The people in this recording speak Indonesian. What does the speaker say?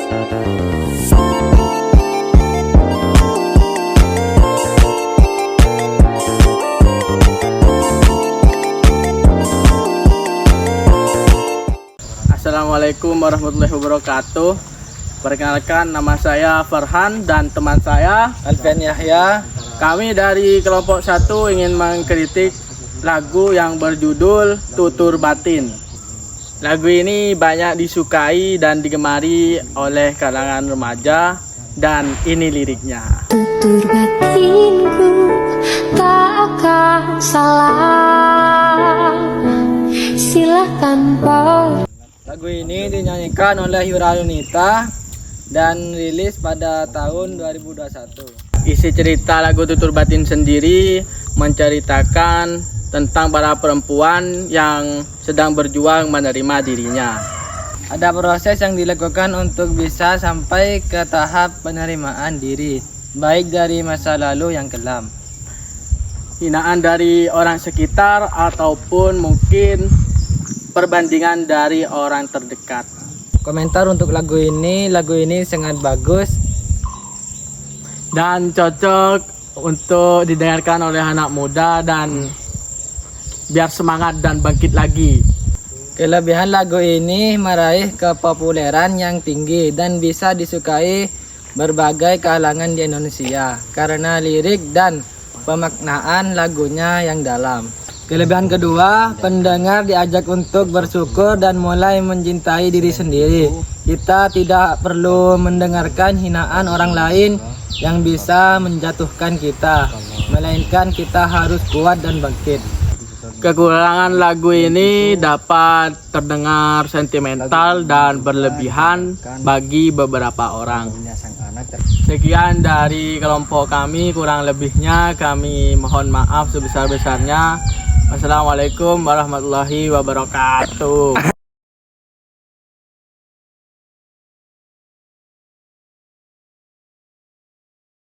Assalamualaikum warahmatullahi wabarakatuh. Perkenalkan, nama saya Farhan dan teman saya Alfian Yahya. Kami dari kelompok 1 ingin mengkritik lagu yang berjudul Tutur Batin. Lagu ini banyak disukai dan digemari oleh kalangan remaja, dan ini liriknya. Tutur batinku tak akan salah, silahkan Paul. Lagu ini dinyanyikan oleh Yuralunita dan rilis pada tahun 2021. Isi cerita lagu Tutur Batin sendiri menceritakan tentang para perempuan yang sedang berjuang menerima dirinya. Ada proses yang dilakukan untuk bisa sampai ke tahap penerimaan diri, baik dari masa lalu yang kelam, Hinaan dari orang sekitar, ataupun mungkin perbandingan dari orang terdekat. Komentar untuk lagu ini sangat bagus Dan cocok untuk didengarkan oleh anak muda dan biar semangat dan bangkit lagi. Kelebihan lagu ini meraih kepopuleran yang tinggi dan bisa disukai berbagai kalangan di Indonesia karena lirik dan pemaknaan lagunya yang dalam. Kelebihan kedua, pendengar diajak untuk bersyukur dan mulai mencintai diri sendiri. Kita tidak perlu mendengarkan hinaan orang lain yang bisa menjatuhkan kita, melainkan kita harus kuat dan bangkit. Kekurangan lagu ini dapat terdengar sentimental dan berlebihan bagi beberapa orang. Sekian dari kelompok kami, kurang lebihnya kami mohon maaf sebesar-besarnya. Wassalamualaikum warahmatullahi wabarakatuh.